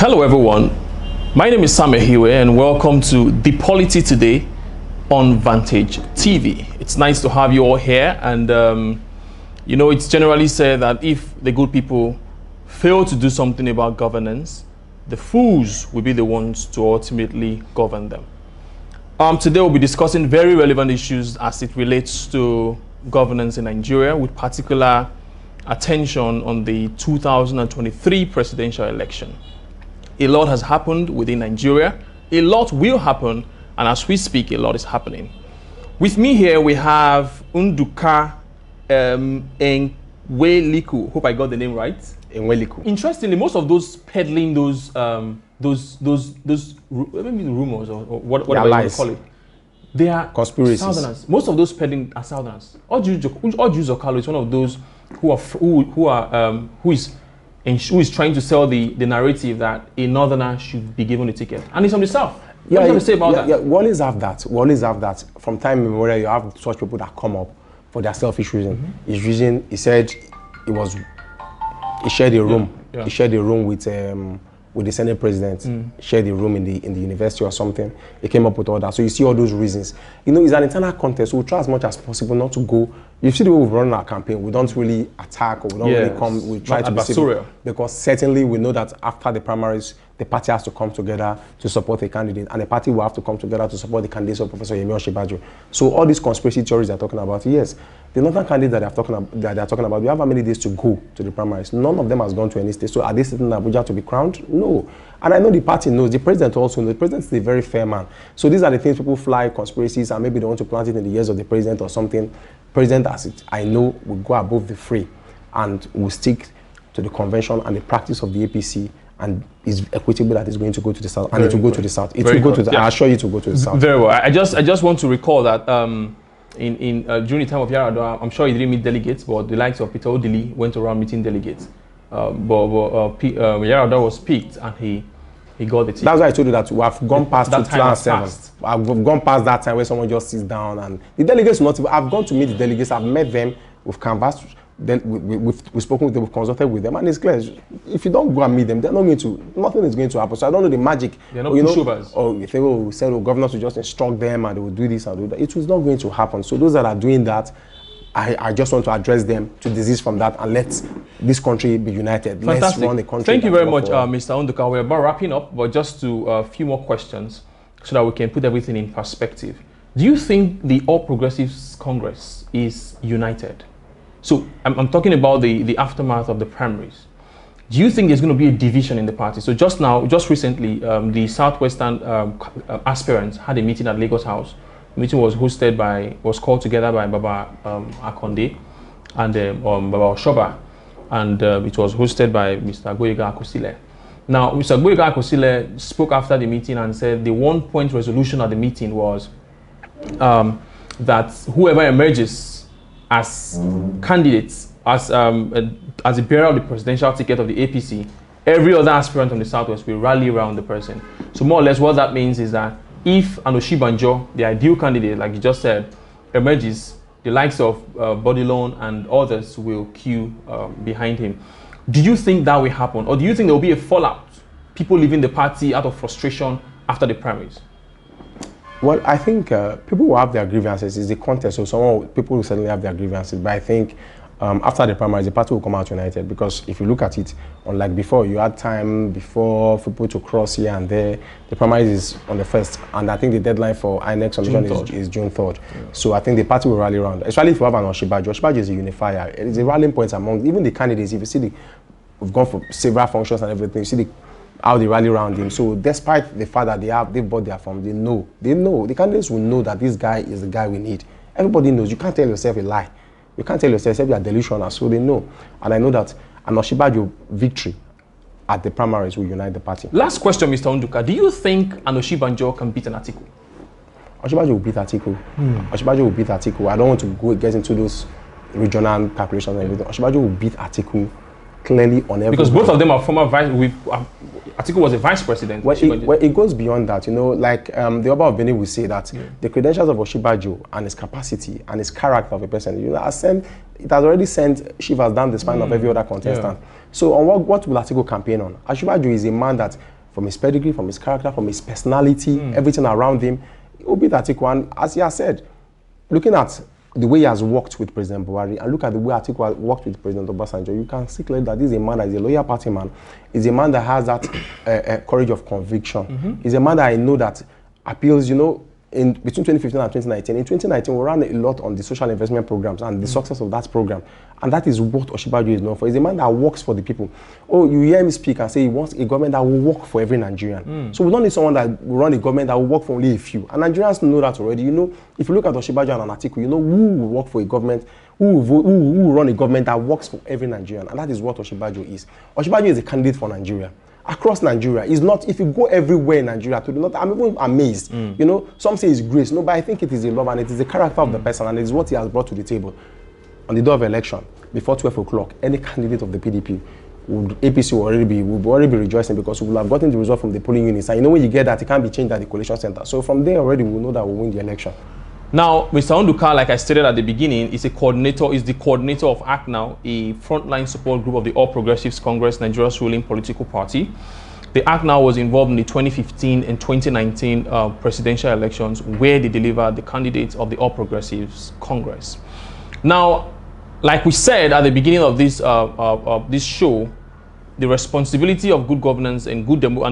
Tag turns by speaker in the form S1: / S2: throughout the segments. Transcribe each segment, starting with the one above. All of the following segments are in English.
S1: Hello everyone, my name is Sam Ehiwe and welcome to the Polity Today on Vantage TV. It's nice to have you all here, and it's generally said that if the good people fail to do something about governance, the fools will be the ones to ultimately govern them. Today we'll be discussing very relevant issues as it relates to governance in Nigeria, with particular attention on the 2023 presidential election. A lot has happened within Nigeria, a lot will happen, and as we speak, a lot is happening. With me here, we have Nduka Enweliku. Hope I got the name right.
S2: Enweliku.
S1: Interestingly, most of those peddling those maybe rumors or whatever you want to call it, they are
S2: conspiracies.
S1: Southerners. Most of those peddling are Southerners. Oju Zokalo is one of those who is trying to sell the narrative that a Northerner should be given a ticket, and it's on the South. What do you have to say about that?
S2: Yeah, we always have that. We always have that. From time immemorial, you have such people that come up for their selfish reason. He said he shared a room.
S1: Yeah.
S2: He shared a room with the Senate president. Shared a room in the university or something. He came up with all that. So you see all those reasons. It's an internal contest. So we try as much as possible not to go. You see the way we've run our campaign. We don't really attack, or we don't really come. We try to be civil, because certainly we know that after the primaries, the party has to come together to support a candidate, and the party will have to come together to support the candidates of Professor Yemi Osinbajo. So all these conspiracy theories they're talking about, yes, the northern candidates that they're talking about, we have how many days to go to the primaries? None of them has gone to any state. So are they sitting in Abuja to be crowned? No. And I know the party knows. The president also knows. The president is a very fair man. So these are the things people fly conspiracies, and maybe they want to plant it in the ears of the president or something. President, as it I know, will go above the fray and will stick to the convention and the practice of the APC, and is equitable that it's going to go to the South, and it will go to the South. It will go to the, I assure you it will go to the South.
S1: Very well. I just want to recall that during the time of Yaradua, I'm sure he didn't meet delegates, but the likes of Peter Odili went around meeting delegates. Yaradua was picked, and he got the ticket.
S2: That's why I told you that we have gone past 2007. I've gone past that time where someone just sits down, and the delegates not. I've gone to meet the delegates. I've met them. We've canvassed. Then we've spoken with them. We've consulted with them, and it's clear. If you don't go and meet them, they're not going to. Nothing is going to happen. So I don't know the magic.
S1: They're not pushovers.
S2: Or if they will say, governors will just instruct them and they will do this and do that. It was not going to happen. So those that are doing that, I just want to address them, to desist from that, and let this country be united.
S1: Fantastic.
S2: Let's run the country.
S1: Thank you very much, Mr. Onduka. We're about wrapping up, but just to a few more questions so that we can put everything in perspective. Do you think the All Progressives Congress is united? So I'm talking about the aftermath of the primaries. Do you think there's going to be a division in the party? So just recently, the Southwestern aspirants had a meeting at Lagos House. The meeting was called together by Baba Akonde and Baba Oshoba, and it was hosted by Mr. Gboyega Akosile. Now, Mr. Gboyega Akosile spoke after the meeting and said the one-point resolution at the meeting was that whoever emerges as candidates, as a bearer of the presidential ticket of the APC, every other aspirant from the Southwest will rally around the person. So more or less what that means is that if Osinbajo, the ideal candidate, like you just said, emerges, the likes of Bodilon and others will queue behind him. Do you think that will happen? Or do you think there will be a fallout? People leaving the party out of frustration after the primaries?
S2: Well, I think people will have their grievances. It's the contest, so people will certainly have their grievances. But I think after the primaries, the party will come out united, because if you look at it, unlike before, you had time before people to cross here and there. The primaries is on the 1st, and I think the deadline for INEC submission is June 3rd. Yeah. So I think the party will rally around, especially if you have an Osinbajo. Osinbajo is a unifier. It is a rallying point among even the candidates. If you see we've gone for several functions and everything, you see how they rally around him. So despite the fact that they bought their form, they know. The candidates will know that this guy is the guy we need. Everybody knows. You can't tell yourself a lie. You can't tell yourself you are delusional, so they know. And I know that an Osinbajo victory at the primaries will unite the party.
S1: Last question, Mr. Onduka. Do you think an Osinbajo can beat an Atiku?
S2: Osinbajo will beat Atiku. Osinbajo will beat Atiku. I don't want to get into those regional calculations and everything. Osinbajo will beat Atiku clearly on every. Because
S1: both of them are former vice. Atiku was a vice president.
S2: Well, it goes beyond that, like the Oba of Benin will say that the credentials of Osinbajo and his capacity and his character of a person, it has already sent shivers down the spine of every other contestant. So on what will Atiku campaign on? Osinbajo is a man that from his pedigree, from his character, from his personality, everything around him, he will beat Atiku. And as he has said, looking at the way he has worked with President Buhari and look at the way Atiku has worked with President Obasanjo, you can see clearly that this is a man that is a loyal party man. He's a man that has that courage of conviction. He's a man that I know that appeals, in between 2015 and 2019. In 2019, we ran a lot on the social investment programs and the success of that program. And that is what Osinbajo is known for. He's a man that works for the people. Oh, you hear him speak and say he wants a government that will work for every Nigerian. So we don't need someone that will run a government that will work for only a few. And Nigerians know that already. If you look at Osinbajo and Atiku, you know who will work for a government, who will run a government that works for every Nigerian. And that is what Osinbajo is. Osinbajo is a candidate for Nigeria. Across Nigeria, it's not, if you go everywhere in Nigeria, I'm even amazed. Some say it's grace. No, but I think it is a love and it is the character of the person and it is what he has brought to the table. On the day of election, before 12 o'clock, any candidate of the PDP, APC will already be rejoicing because we will have gotten the result from the polling units. And when you get that, it can't be changed at the collation center. So from there already, we will know that we'll win the election.
S1: Now, Mr. Onduka, like I stated at the beginning, is the coordinator of ACT Now, a frontline support group of the All Progressives Congress, Nigeria's ruling political party. The ACT Now was involved in the 2015 and 2019 presidential elections, where they delivered the candidates of the All Progressives Congress. Now, like we said at the beginning of this show, the responsibility of good governance and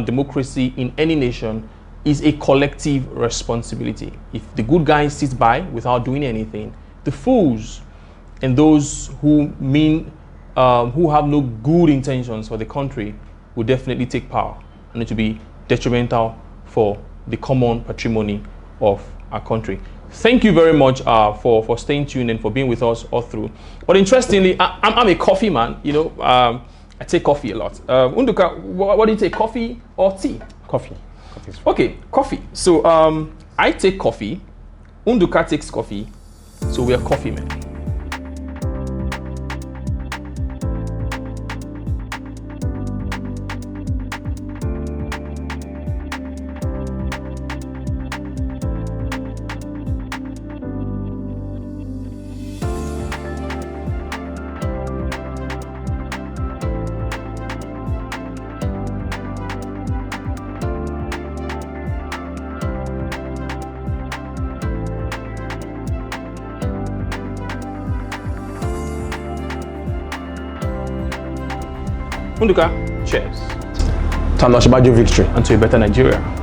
S1: democracy in any nation is a collective responsibility. If the good guys sit by without doing anything, the fools and those who have no good intentions for the country will definitely take power, and it will be detrimental for the common patrimony of our country. Thank you very much for staying tuned and for being with us all through. But interestingly, I'm a coffee man. I take coffee a lot. Unduka, what do you take, coffee or tea?
S2: Coffee.
S1: Okay, coffee. So I take coffee, Unduka takes coffee, so we are coffee men. Unduka, cheers.
S2: To an Osinbajo victory.
S1: And to a better Nigeria.